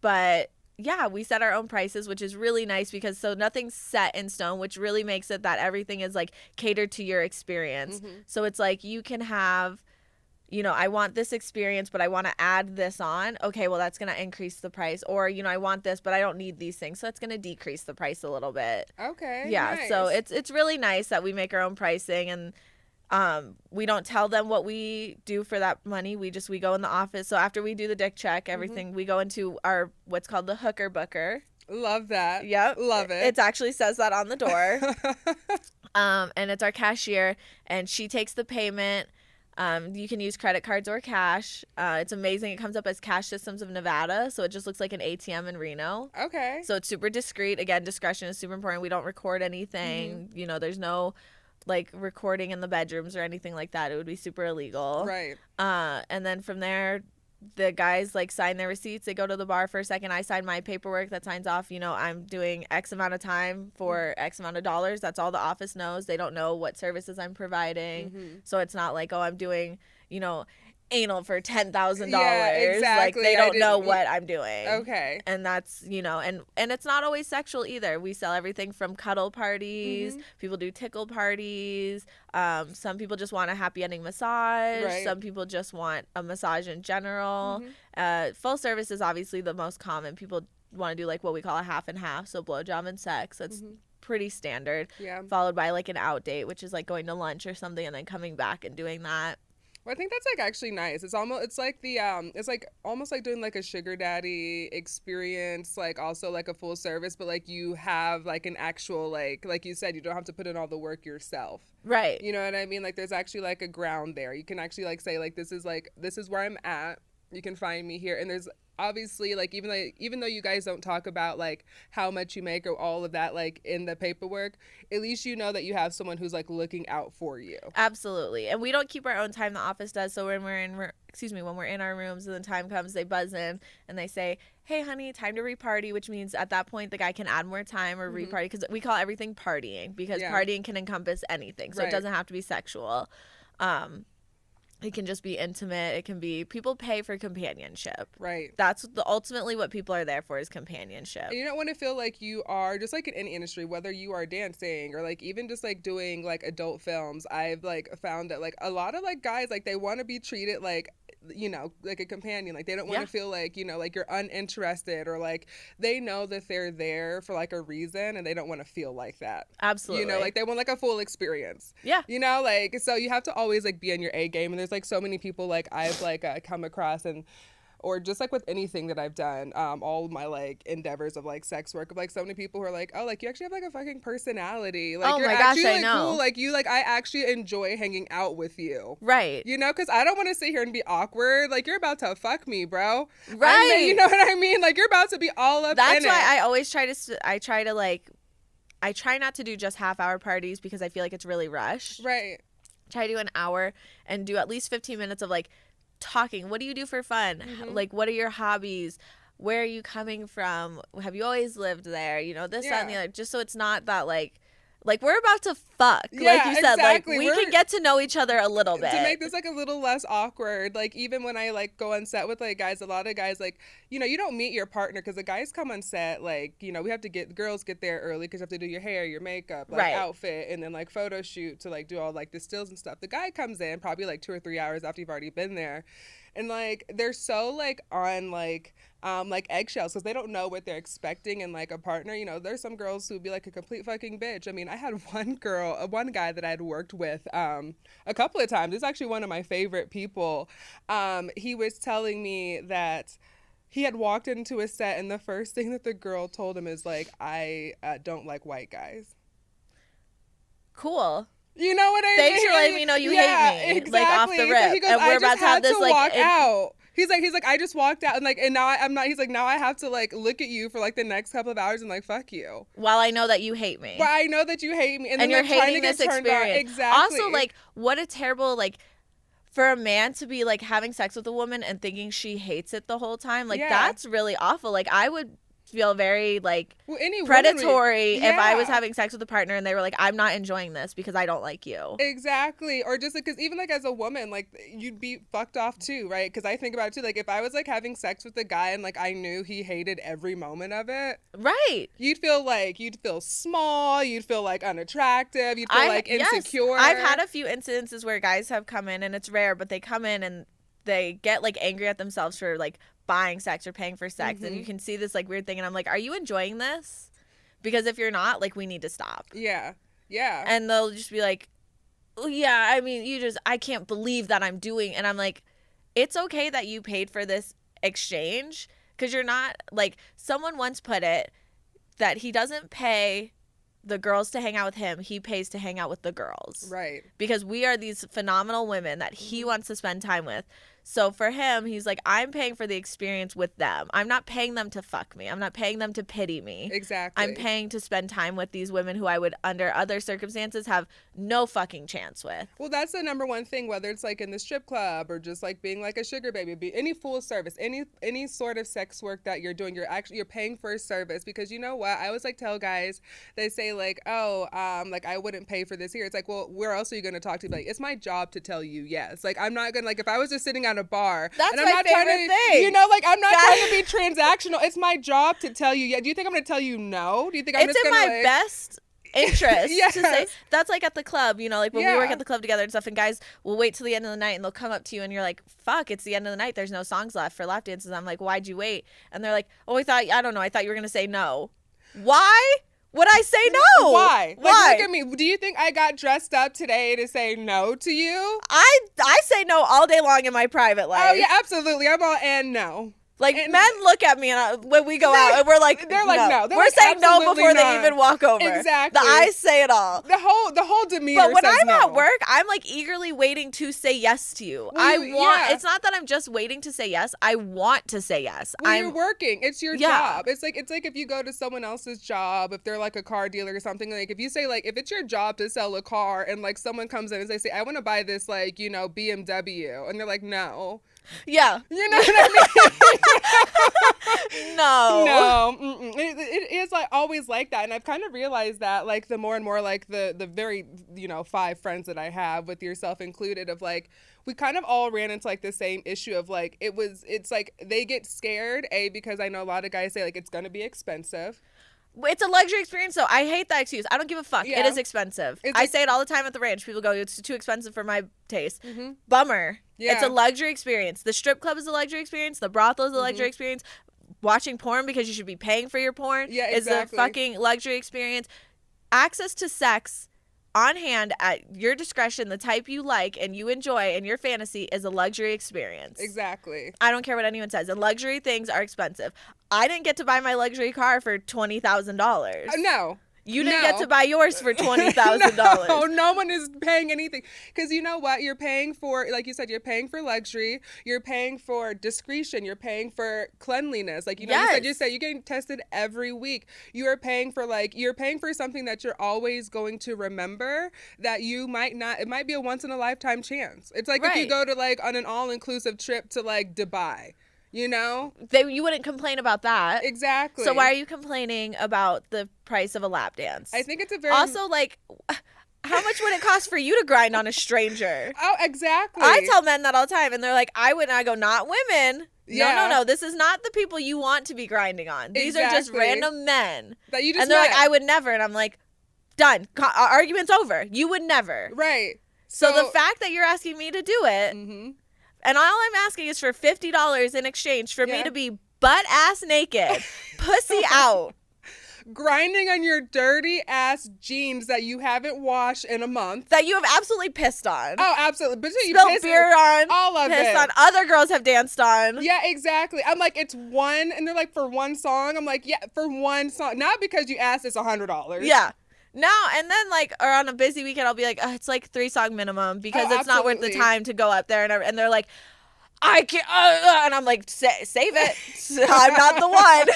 S2: But yeah, we set our own prices, which is really nice because so nothing's set in stone, which really makes it that everything is like catered to your experience.
S1: Mm-hmm.
S2: So it's like you can have, I want this experience, but I want to add this on. Okay, well, that's going to increase the price. Or, I want this, but I don't need these things. So it's going to decrease the price a little bit.
S1: Okay.
S2: Yeah,
S1: nice.
S2: so it's really nice that we make our own pricing and we don't tell them what we do for that money. We go in the office. So after we do the dick check, everything, we go into our what's called the hooker booker.
S1: Love that.
S2: Yep.
S1: Love it.
S2: It actually says that on the door. And it's our cashier, and she takes the payment. You can use credit cards or cash. It's amazing. It comes up as Cash Systems of Nevada, so it just looks like an ATM in Reno.
S1: Okay.
S2: So it's super discreet. Again, discretion is super important. We don't record anything. There's no like recording in the bedrooms or anything like that. It would be super illegal.
S1: Right.
S2: And then from there, the guys like sign their receipts. They go to the bar for a second. I sign my paperwork that signs off, I'm doing X amount of time for X amount of dollars. That's all the office knows. They don't know what services I'm providing. So it's not like, oh, I'm doing, anal for $10,000.
S1: Yeah, exactly.
S2: Like they don't know what I'm doing.
S1: Okay.
S2: And that's, and it's not always sexual either. We sell everything from cuddle parties. People do tickle parties. Some people just want a happy ending massage.
S1: Right.
S2: Some people just want a massage in general. Full service is obviously the most common. People want to do like what we call a half and half. So blowjob and sex. That's pretty standard.
S1: Yeah.
S2: Followed by like an out date, which is like going to lunch or something and then coming back and doing that.
S1: Well, I think that's like actually nice. It's like almost like doing like a sugar daddy experience, like also like a full service, but like you have like an actual like you said, you don't have to put in all the work yourself.
S2: Right.
S1: You know what I mean? Like there's actually like a ground there. You can actually like say like this is where I'm at. You can find me here. And there's obviously like even though you guys don't talk about like how much you make or all of that like in the paperwork, at least you know that you have someone who's like looking out for you.
S2: Absolutely. And we don't keep our own time. The office does. So when we're in our rooms and the time comes, they buzz in and they say, hey honey, time to reparty, which means at that point the guy can add more time or reparty, because we call everything partying, because partying can encompass anything. So it doesn't have to be sexual. It can just be intimate. It can be, people pay for companionship.
S1: Right.
S2: That's ultimately what people are there for, is companionship.
S1: And you don't want to feel like you are, just like in any industry, whether you are dancing or like even just like doing like adult films, I've like found that like a lot of like guys, like they want to be treated like you know, like a companion. Like they don't want to feel like, you know, like you're uninterested, or like they know that they're there for like a reason and they don't want to feel like that.
S2: Absolutely.
S1: You know, like they want like a full experience.
S2: Yeah.
S1: You know, like, so you have to always like be on your A game. And there's like so many people like I've like come across, and or just like with anything that I've done, all of my like endeavors of like sex work, of like so many people who are like, oh, like you actually have like a fucking personality. Like,
S2: oh
S1: you're
S2: my
S1: actually
S2: gosh, I
S1: like
S2: know.
S1: cool. Like you, like I actually enjoy hanging out with you.
S2: Right.
S1: You know, because I don't want to sit here and be awkward. Like you're about to fuck me, bro.
S2: Right.
S1: You know what I mean? Like you're about to be all up
S2: That's
S1: in it.
S2: why I always try not to do just half-hour parties because I feel like it's really rushed.
S1: Right.
S2: Try to do an hour and do at least 15 minutes of like talking. What do you do for fun? Like, what are your hobbies? Where are you coming from? Have you always lived there? You know, this, that, and the other. Just so it's not that like we're about to fuck.
S1: Yeah,
S2: like you said,
S1: exactly.
S2: like we can get to know each other a little bit.
S1: To make this like a little less awkward. Like even when I like go on set with like guys, a lot of guys like, you know, you don't meet your partner because the guys come on set like, you know, we have to get, girls get there early because you have to do your hair, your makeup, like outfit, and then like photo shoot to like do all like the stills and stuff. The guy comes in probably like 2 or 3 hours after you've already been there. And like they're so like on like eggshells because they don't know what they're expecting in like a partner. You know, there's some girls who'd be like a complete fucking bitch. I mean, I had one guy that I'd worked with a couple of times. It's actually one of my favorite people. He was telling me that he had walked into a set and the first thing that the girl told him is like, I don't like white guys.
S2: Cool.
S1: You know what I mean?
S2: Thanks for letting me know you hate me.
S1: Exactly.
S2: Like off the rip.
S1: He goes,
S2: and we're about to have this like
S1: walk out. He's like, I just walked out, and like, and now I'm not. He's like, now I have to like look at you for like the next couple of hours and like fuck you.
S2: While I know that you hate me.
S1: But I know that you hate me, and then,
S2: you're
S1: like, trying
S2: hating
S1: to get
S2: this
S1: turned on.
S2: experience.
S1: Exactly.
S2: Also, like, what a terrible like. For a man to be like having sex with a woman and thinking she hates it the whole time, like that's really awful. Like I would feel very like predatory if I was having sex with a partner and they were like, I'm not enjoying this because I don't like you.
S1: Exactly. Or just like, because even like as a woman, like you'd be fucked off too, right? Because I think about it too, like if I was like having sex with a guy and like I knew he hated every moment of it,
S2: right?
S1: You'd feel small, you'd feel like unattractive, you'd feel like insecure.
S2: Yes. I've had a few incidences where guys have come in, and it's rare, but they come in and they get like angry at themselves for like buying sex or paying for sex, and you can see this like weird thing, and I'm like, are you enjoying this? Because if you're not, like, we need to stop.
S1: Yeah
S2: And they'll just be like, oh, yeah, I mean, I can't believe that I'm doing, and I'm like, it's okay that you paid for this exchange, because you're not like, someone once put it that he doesn't pay the girls to hang out with him, he pays to hang out with the girls,
S1: right? Because
S2: we are these phenomenal women that he wants to spend time with. So for him, he's like, I'm paying for the experience with them. I'm not paying them to fuck me. I'm not paying them to pity me.
S1: Exactly.
S2: I'm paying to spend time with these women who I would, under other circumstances, have no fucking chance with.
S1: Well, that's the number one thing, whether it's like in the strip club or just like being like a sugar baby, be any full service, any sort of sex work that you're doing, you're paying for a service. Because you know what? I always like tell guys, they say like, oh, like I wouldn't pay for this here. It's like, well, where else are you going to talk to? Like, it's my job to tell you yes. Like, I'm not going to, like, if I was just sitting at a bar.
S2: That's
S1: and I'm
S2: my
S1: not
S2: favorite
S1: trying to,
S2: thing.
S1: You know, like, I'm not trying to be transactional. It's my job to tell you. Yeah. Do you think I'm going to tell you no? Do you think I'm just going to,
S2: it's in my best interest
S1: yes.
S2: to say. That's like at the club, you know, like when we work at the club together and stuff, and guys will wait till the end of the night and they'll come up to you and you're like, fuck, it's the end of the night. There's no songs left for lap dances. I'm like, why'd you wait? And they're like, oh, I thought you were going to say no. Why would I say no?
S1: Why?
S2: Why?
S1: Like, look at me. Do you think I got dressed up today to say no to you?
S2: I say no all day long in my private life.
S1: Oh, yeah, absolutely. I'm all and no.
S2: Like, men look at me and when we go out and we're like,
S1: they're like, no.
S2: We're saying no before they even walk over.
S1: Exactly.
S2: The eyes say it all.
S1: The whole demeanor
S2: But when
S1: says
S2: I'm
S1: no.
S2: at work, I'm like eagerly waiting to say yes to you.
S1: Well,
S2: it's not that I'm just waiting to say yes. I want to say yes.
S1: Well, you're working. It's your job. It's like if you go to someone else's job, if they're like a car dealer or something, like if you say like, if it's your job to sell a car and like someone comes in and they say, I want to buy this like, you know, BMW, and they're like, no.
S2: Yeah.
S1: You know what I mean?
S2: No.
S1: It is like always like that. And I've kind of realized that like the more and more like the very, you know, 5 friends that I have, with yourself included, of like, we kind of all ran into like the same issue of like, it's like they get scared, because I know a lot of guys say like it's going to be expensive.
S2: It's a luxury experience, though. I hate that excuse. I don't give a fuck.
S1: Yeah.
S2: It is expensive. I say it all the time at the ranch. People go, it's too expensive for my taste. Bummer. Yeah. It's a luxury experience. The strip club is a luxury experience. The brothel is a luxury experience. Watching porn because you should be paying for your porn is a fucking luxury experience. Access to sex on hand at your discretion, the type you like and you enjoy and your fantasy is a luxury experience.
S1: Exactly.
S2: I don't care what anyone says. And luxury things are expensive. I didn't get to buy my luxury car for $20,000.
S1: No.
S2: You didn't get to buy yours for $20,000.
S1: No one is paying anything. Because you know what? You're paying for, like you said, you're paying for luxury. You're paying for discretion. You're paying for cleanliness. Like, you know, you said you're getting tested every week. You are paying for, you're paying for something that you're always going to remember that you might not, it might be a once in a lifetime chance. It's like if you go to, on an all-inclusive trip to, Dubai. You know?
S2: You wouldn't complain about that.
S1: Exactly.
S2: So why are you complaining about the price of a lap dance?
S1: I think it's a very...
S2: Also, how much would it cost for you to grind on a stranger?
S1: Oh, exactly.
S2: I tell men that all the time, and they're like, I wouldn't. I go, not women.
S1: Yeah.
S2: No. This is not the people you want to be grinding on. These are just random men.
S1: That you just
S2: and they're
S1: met.
S2: like, I would never. And I'm like, done. Argument's over. You would never.
S1: Right.
S2: So the fact that you're asking me to do it... And all I'm asking is for $50 in exchange for me to be butt-ass naked, pussy out.
S1: Grinding on your dirty-ass jeans that you haven't washed in a month.
S2: That you have absolutely pissed on.
S1: Oh, absolutely. But you
S2: spilled beer on.
S1: All of
S2: pissed
S1: it.
S2: on. Other girls have danced on.
S1: Yeah, exactly. I'm like, it's one, and they're like, for one song? I'm like, yeah, for one song. Not because you asked, it's $100.
S2: Yeah. No, and then or on a busy weekend, I'll be like, it's 3-song minimum because it's not worth the time to go up there. And they're like, I can't, and I'm like, save it. I'm not the one,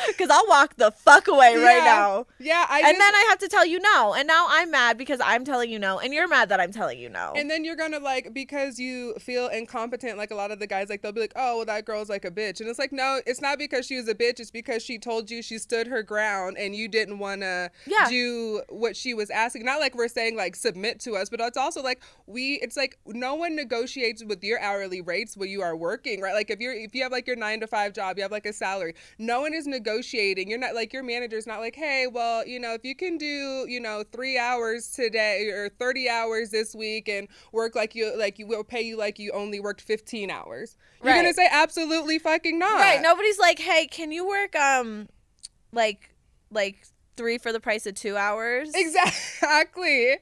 S2: because I'll walk the fuck away right now.
S1: Yeah,
S2: then I have to tell you no, and now I'm mad because I'm telling you no, and you're mad that I'm telling you no.
S1: And then you're gonna because you feel incompetent, a lot of the guys, they'll be like, oh, well, that girl's a bitch, and it's like, no, it's not because she was a bitch, it's because she told you she stood her ground, and you didn't want to do what she was asking. Not we're saying submit to us, but it's also it's no one negotiates with your hourly rates when you are working, right? If you have your 9-to-5 job, you have a salary, no one is negotiating. You're not your manager's not hey, well, if you can do 3 hours today or 30 hours this week and work you will pay you you only worked 15 hours. You're gonna say absolutely fucking not.
S2: Right. Nobody's hey, can you work 3 for the price of 2 hours?
S1: Exactly.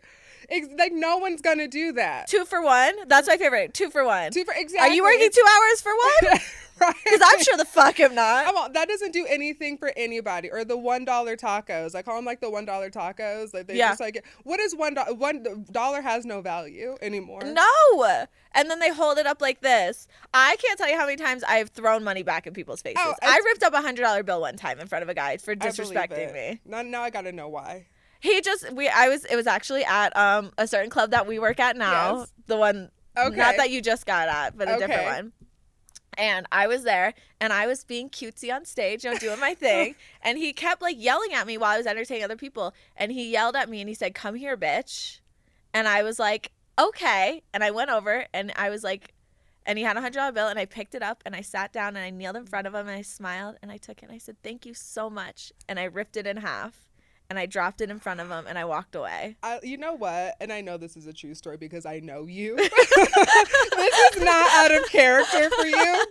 S1: No one's gonna do that.
S2: 2 for 1. That's my favorite. 2 for 1.
S1: 2 for exactly.
S2: Are you working 2 hours for 1? Right. Because I'm sure the fuck am not.
S1: That doesn't do anything for anybody. Or the $1 tacos. I call them the $1 tacos. They're just what is $1? $1 has no value anymore.
S2: No. And then they hold it up like this. I can't tell you how many times I've thrown money back in people's faces. I ripped up a $100 bill one time in front of a guy for disrespecting me.
S1: Now I gotta know why.
S2: It was actually at a certain club that we work at now. Yes. The one, not that you just got at, but a different one. And I was there, and I was being cutesy on stage, doing my thing. And he kept yelling at me while I was entertaining other people. And he yelled at me, and he said, "Come here, bitch." And I was like, okay. And I went over, and I was like, and he had a $100 bill, and I picked it up, and I sat down, and I kneeled in front of him, and I smiled, and I took it, and I said, "Thank you so much." And I ripped it in half. And I dropped it in front of him, and I walked away.
S1: You know what? And I know this is a true story because I know you. This is not out of character for you.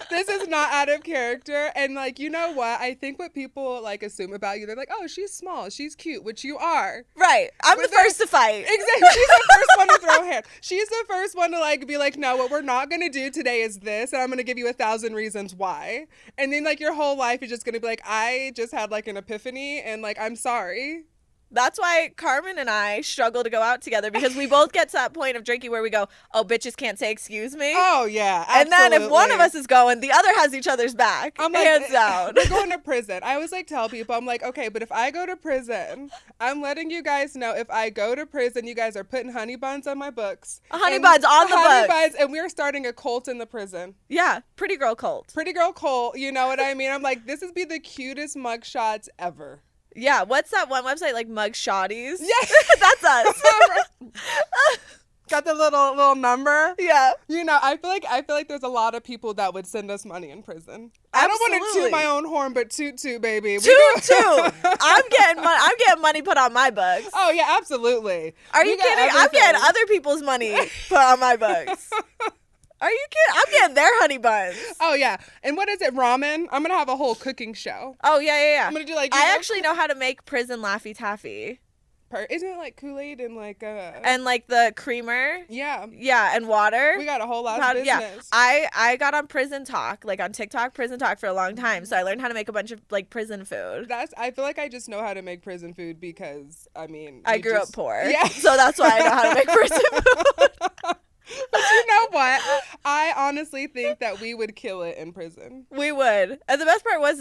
S1: This is not out of character. And, you know what? I think what people, assume about you, they're like, oh, she's small. She's cute, which you are.
S2: Right. I'm the first to fight.
S1: Exactly. She's the first one to throw hands. She's the first one to, be like, no, what we're not going to do today is this, and I'm going to give you 1,000 reasons why. And then, your whole life is just going to be I just had, an epiphany, and, I'm sorry.
S2: That's why Carmen and I struggle to go out together because we both get to that point of drinking where we go, oh, bitches can't say excuse me.
S1: Oh, yeah, absolutely.
S2: And then if one of us is going, the other has each other's back. I'm hands down.
S1: We're going to prison. I always tell people, I'm okay, but if I go to prison, I'm letting you guys know if I go to prison, you guys are putting honey buns on my books.
S2: Honey buns on the books.
S1: Honey buns, and we're starting a cult in the prison.
S2: Yeah, pretty girl cult.
S1: Pretty girl cult, you know what I mean? I'm this would be the cutest mugshots ever.
S2: Yeah, what's that one website Mug Shotties?
S1: Yeah.
S2: That's us.
S1: Got the little number.
S2: Yeah.
S1: You know, I feel like there's a lot of people that would send us money in prison. I don't want to toot my own horn, but toot, baby.
S2: Toot. I'm getting money put on my books.
S1: Oh yeah, absolutely.
S2: Are you kidding?
S1: Everything.
S2: I'm getting other people's money put on my books. Are you kidding? I'm getting their honey buns.
S1: Oh yeah. And what is it? Ramen? I'm gonna have a whole cooking show.
S2: Oh yeah.
S1: I'm gonna do like.
S2: I actually know how to make prison Laffy Taffy.
S1: Isn't it like Kool-Aid and like
S2: and like the creamer?
S1: Yeah,
S2: and water.
S1: We got a whole lot of business.
S2: Yeah, I got on Prison Talk, like on TikTok, Prison Talk for a long time. So I learned how to make a bunch of like prison food.
S1: I feel like I just know how to make prison food because I mean
S2: I grew up poor.
S1: Yeah,
S2: so that's why I know how to make prison food.
S1: But you know what? I honestly think that we would kill it in prison.
S2: We would, and the best part was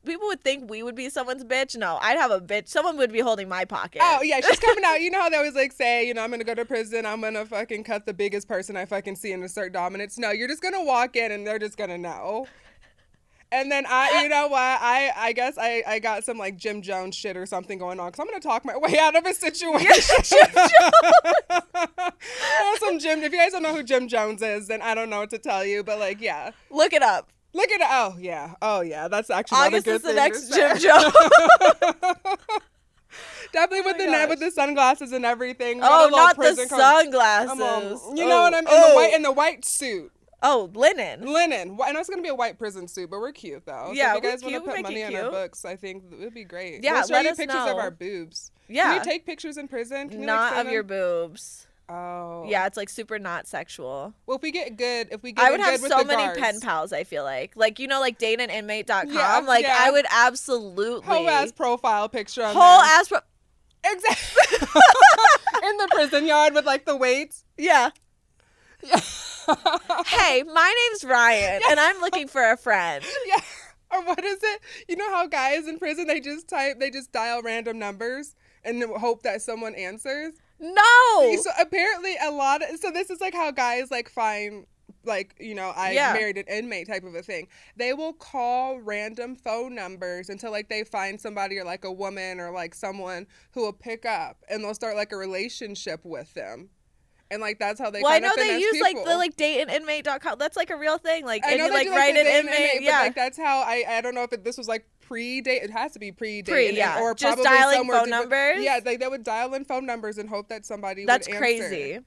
S2: people would think we would be someone's bitch. No, I'd have a bitch. Someone would be holding my pocket.
S1: Oh, yeah. She's coming out. You know how they always like say, you know, I'm going to go to prison. I'm going to fucking cut the biggest person I fucking see and assert dominance. No, you're just going to walk in and they're just going to know. And then you know what? I guess I got some like Jim Jones shit or something going on because I'm going to talk my way out of a situation.
S2: Yeah, Jim Jones.
S1: If you guys don't know who Jim Jones is, then I don't know what to tell you. But like, yeah.
S2: Look it up.
S1: Look at it. Oh, yeah. That's actually
S2: August
S1: not a good
S2: is the
S1: thing
S2: next
S1: to say.
S2: Jim Jones.
S1: Definitely with the sunglasses and everything.
S2: Oh, not the sunglasses.
S1: You know what I mean? In the white suit.
S2: Oh, linen.
S1: I know it's gonna be a white prison suit, but we're cute though.
S2: Yeah,
S1: so if you guys
S2: want to
S1: put money in our books, I think it would be great.
S2: Yeah,
S1: we'll show
S2: let
S1: you
S2: us
S1: pictures
S2: know.
S1: of our boobs.
S2: Yeah.
S1: Can you take pictures in prison? Can you,
S2: not
S1: like,
S2: of your boobs.
S1: Oh.
S2: Yeah, it's like super not sexual.
S1: Well, if we get
S2: I would have
S1: with
S2: so
S1: the
S2: many
S1: guards.
S2: pen pals, I feel like you know, like dateandinmate.com.
S1: Yeah.
S2: I would absolutely
S1: whole ass profile picture on
S2: whole
S1: there.
S2: ass
S1: Exactly. In the prison yard with like the weights.
S2: Yeah. Hey, my name's Ryan, and I'm looking for a friend.
S1: Yeah. Or what is it? You know how guys in prison they just dial random numbers and hope that someone answers?
S2: No.
S1: So apparently so this is like how guys like find like, you know, I married an inmate type of a thing. They will call random phone numbers until like they find somebody or like a woman or like someone who will pick up and they'll start like a relationship with them. And like that's how they.
S2: Well,
S1: kind
S2: I know
S1: of
S2: they use
S1: people.
S2: like the like dateandinmate.com. That's like a real thing. Like,
S1: I
S2: and
S1: know
S2: you like
S1: do,
S2: write
S1: the
S2: an inmate. Yeah,
S1: but like that's how I don't know if this was like pre-date. It has to be pre-date.
S2: Yeah,
S1: or
S2: just
S1: probably
S2: dialing phone numbers.
S1: Yeah, they would dial in phone numbers and hope that somebody.
S2: That's
S1: would
S2: crazy.
S1: Answer.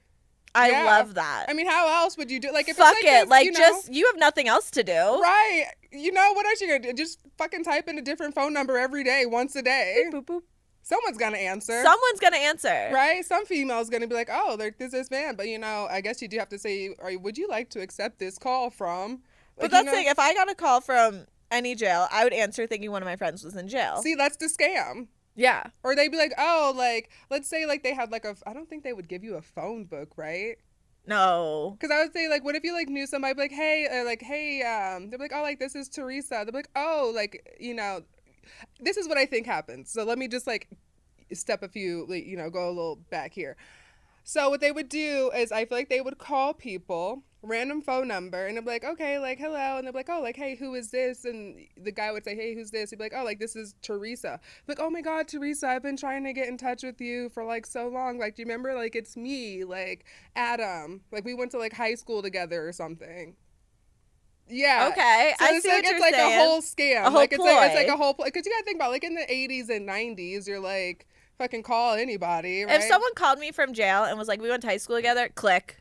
S2: I love that.
S1: I mean, how else would you do? Like, if
S2: fuck
S1: it's
S2: it. Like,
S1: you know,
S2: just you have nothing else to do,
S1: right? You know what else you gonna do? Just fucking type in a different phone number every day, once a day.
S2: Boop, boop.
S1: Someone's gonna answer.
S2: Someone's gonna answer.
S1: Right? Some female's gonna be like, oh, there's this man. But, you know, I guess you do have to say, would you like to accept this call from? Like,
S2: but that's the thing. If I got a call from any jail, I would answer thinking one of my friends was in jail.
S1: See, that's the scam.
S2: Yeah.
S1: Or they'd be like, oh, like, let's say, like, they had, like, I don't think they would give you a phone book, right?
S2: No.
S1: Because I would say, like, what if you, like, knew somebody, like, hey, they'd be like, oh, like, this is Teresa. They'd be like, oh, like, you know, this is what I think happens. So let me just, like, step a few, you know, go a little back here. So what they would do is I feel like they would call people, random phone number, and they'd be like, okay, like, hello. And they'd be like, oh, like, hey, who is this? And the guy would say, hey, who's this? He'd be like, oh, like, this is Teresa. Like, oh my God, Teresa, I've been trying to get in touch with you for like so long. Like, do you remember? Like, it's me, like, Adam. Like, we went to like high school together or something. Yeah.
S2: Okay.
S1: So
S2: I
S1: it's
S2: see
S1: like
S2: what
S1: it's
S2: you're
S1: like
S2: saying.
S1: a whole scam.
S2: A whole
S1: like
S2: ploy.
S1: it's like a whole because you gotta think about like in the 80s and 90s, you're like fucking call anybody, right?
S2: If someone called me from jail and was like, we went to high school together, click.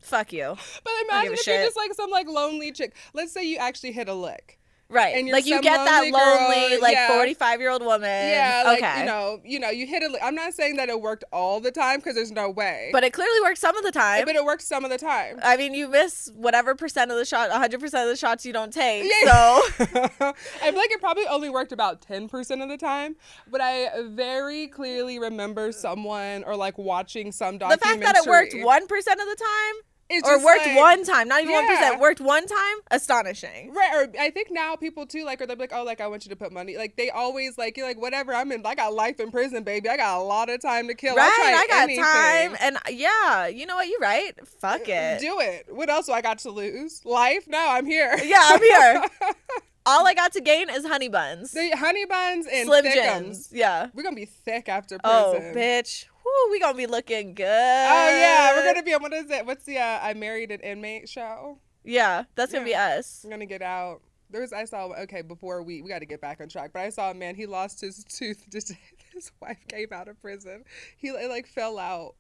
S2: Fuck you.
S1: But imagine if you're just like some like lonely chick. Let's say you actually hit a lick.
S2: Right.
S1: And you're
S2: like you
S1: some
S2: get that
S1: lonely
S2: lonely,
S1: girl,
S2: like
S1: yeah.
S2: 45-year-old woman.
S1: Yeah, like
S2: okay.
S1: you know, you hit a lick. I'm not saying that it worked all the time because there's no way.
S2: But it clearly works some of the time.
S1: But it works some of the time.
S2: I mean, you miss whatever percent of the shot, 100% of the shots you don't take.
S1: Yeah.
S2: So
S1: I feel like it probably only worked about 10% of the time. But I very clearly remember someone or like watching some documentary.
S2: the fact that it worked 1% of the time.
S1: It's
S2: or
S1: just
S2: worked
S1: like,
S2: one time, not even
S1: yeah.
S2: 1%, worked one time, astonishing.
S1: Right, or I think now people too, like, or they're like, oh, like, I want you to put money. Like, they always, like, you're like, whatever, I got life in prison, baby. I got a lot of time to kill.
S2: Right,
S1: I
S2: got
S1: anything.
S2: time. And yeah, you know what, you're right. Fuck it.
S1: Do it. What else do I got to lose? Life? No, I'm here.
S2: Yeah, I'm here. All I got to gain is honey buns.
S1: The honey buns and
S2: Slim
S1: thickums.
S2: Jims. Yeah.
S1: We're going to be thick after
S2: Oh,
S1: prison.
S2: bitch. Woo, we gonna be looking good.
S1: Oh, yeah. We're going to be on, what is it? What's the I Married an Inmate show?
S2: Yeah, that's gonna be us.
S1: We're going to get out. Before we got to get back on track, but I saw a man, he lost his tooth. Just his wife came out of prison. He like fell out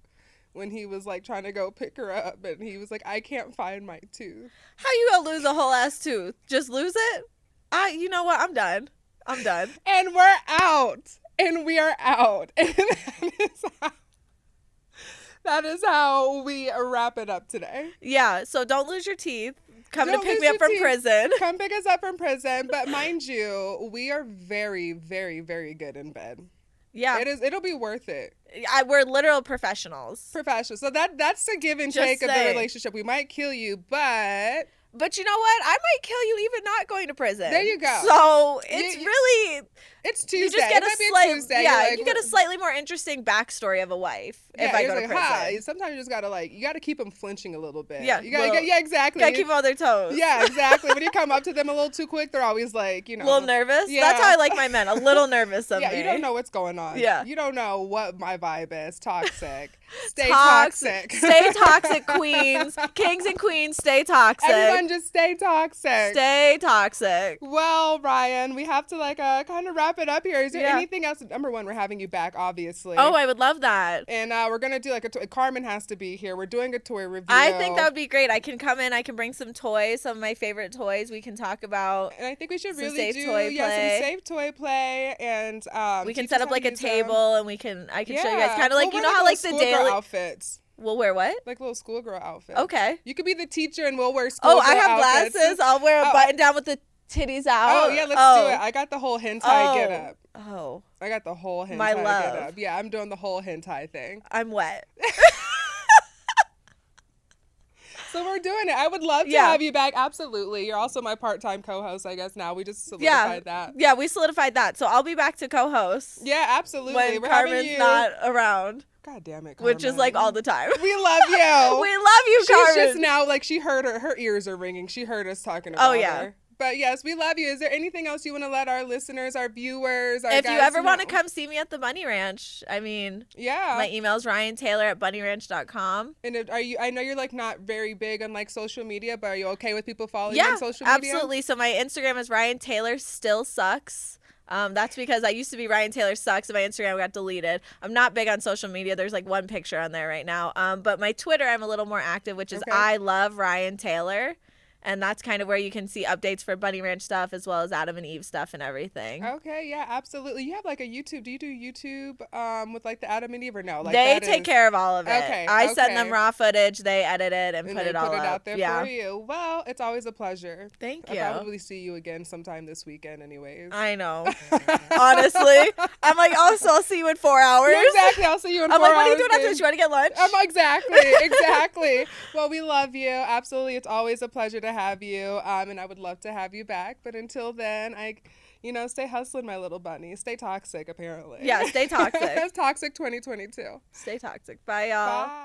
S1: when he was like trying to go pick her up, and he was like, I can't find my tooth.
S2: How you gonna lose a whole ass tooth? Just lose it? You know what? I'm done.
S1: And we're out. And we are out. And that is how we wrap it up today.
S2: Yeah, so don't lose your teeth. Come
S1: Don't
S2: to pick
S1: lose
S2: me up
S1: your
S2: from
S1: teeth.
S2: prison.
S1: Come pick us up from prison. But mind you, we are very, very, very good in bed.
S2: Yeah.
S1: It'll be worth it.
S2: We're literal professionals.
S1: So that's the give and
S2: Just
S1: take of the
S2: saying.
S1: relationship. We might kill you, but
S2: But you know what? I might kill you even not going to prison.
S1: There you go.
S2: So it's really...
S1: it's Tuesday.
S2: You just get
S1: it might be a
S2: slight,
S1: Tuesday.
S2: yeah,
S1: You're like,
S2: you get a slightly more interesting backstory of a wife if I
S1: it's
S2: go to
S1: like,
S2: prison.
S1: "Ha." Sometimes you just gotta keep them flinching a little bit.
S2: Yeah,
S1: you gotta exactly.
S2: You gotta keep them on their toes.
S1: Yeah, exactly. When you come up to them a little too quick, they're always like,
S2: A little nervous.
S1: Yeah.
S2: That's how I like my men. A little nervous of me.
S1: Yeah, you don't know what's going on.
S2: Yeah.
S1: You don't know what my vibe is. Toxic. Stay toxic.
S2: Stay toxic, queens. Kings and queens, stay toxic.
S1: Everyone just stay toxic.
S2: Stay toxic.
S1: Well, Ryan, we have to kind of wrap it up here. Is there
S2: Yeah.
S1: anything else? Number one, we're having you back, obviously.
S2: Oh, I would love that.
S1: And we're going to do Carmen has to be here. We're doing a toy review.
S2: I think that would be great. I can come in. I can bring some toys, some of my favorite toys we can talk about.
S1: And I think we should
S2: Some
S1: really
S2: safe
S1: do
S2: toy play.
S1: some safe toy play, and
S2: We can
S1: teach
S2: set
S1: us
S2: up
S1: how
S2: like
S1: to
S2: a
S1: use them.
S2: table and I can show you guys kind of like,
S1: We'll
S2: you
S1: wear
S2: know how like the
S1: little schoolgirl
S2: daily
S1: outfits,
S2: We'll wear what?
S1: like little schoolgirl outfits.
S2: Okay.
S1: You could be the teacher, and we'll wear schoolgirl
S2: Oh, I have
S1: outfits.
S2: glasses. I'll wear a button down with the titties out.
S1: Oh yeah, let's do it. I got the whole hentai get up.
S2: Oh,
S1: I got the whole hentai
S2: My love.
S1: get up. Yeah, I'm doing the whole hentai thing.
S2: I'm wet.
S1: So we're doing it. I would love to
S2: Yeah.
S1: have you back. Absolutely. You're also my part-time co-host, I guess now. We just solidified that.
S2: Yeah, we solidified that. So I'll be back to co-host
S1: Yeah, absolutely.
S2: when
S1: We're having
S2: Carmen's
S1: you.
S2: not around,
S1: God damn it, Carmen.
S2: which is like all the time.
S1: We love you.
S2: We love you,
S1: She's
S2: Carmen.
S1: just now, she heard her ears are ringing. She heard us talking about
S2: yeah.
S1: her. But yes, we love you. Is there anything else you want to let our listeners, our viewers, our
S2: If
S1: guys
S2: you ever want to
S1: know?
S2: come see me at the Bunny Ranch, I mean,
S1: Yeah.
S2: my email's ryantaylor@bunnyranch.com.
S1: And I know you're not very big on social media, but are you okay with people following you
S2: Yeah,
S1: on social media?
S2: absolutely. So my Instagram is Ryan Taylor Still Sucks. That's because I used to be Ryan Taylor Sucks, and my Instagram got deleted. I'm not big on social media. There's one picture on there right now. But my Twitter, I'm a little more active, which is
S1: Okay.
S2: I Love Ryan Taylor. And that's kind of where you can see updates for Bunny Ranch stuff as well as Adam and Eve stuff and everything.
S1: Okay, yeah, absolutely. You have a YouTube. Do you do YouTube with the Adam and Eve or no?
S2: They take care of all of it.
S1: Okay,
S2: I send them
S1: okay.
S2: raw footage. They edit it and
S1: And
S2: put
S1: they
S2: it all
S1: put it
S2: up.
S1: out there
S2: yeah.
S1: for you. Well, it's always a pleasure.
S2: Thank
S1: I'll
S2: you.
S1: probably see you again sometime this weekend anyways.
S2: I know. Honestly. I'm like, oh, so I'll see you in 4 hours.
S1: Yeah, exactly. I'll see you in 4
S2: I'm like, what are you
S1: hours,
S2: doing after
S1: babe.
S2: this? You want to get lunch?
S1: Exactly. Well, we love you. Absolutely. It's always a pleasure to have you. And I would love to have you back. But until then, stay hustling, my little bunny. Stay toxic, apparently.
S2: Yeah, stay toxic.
S1: Toxic 2022.
S2: Stay toxic. Bye, y'all.
S1: Bye.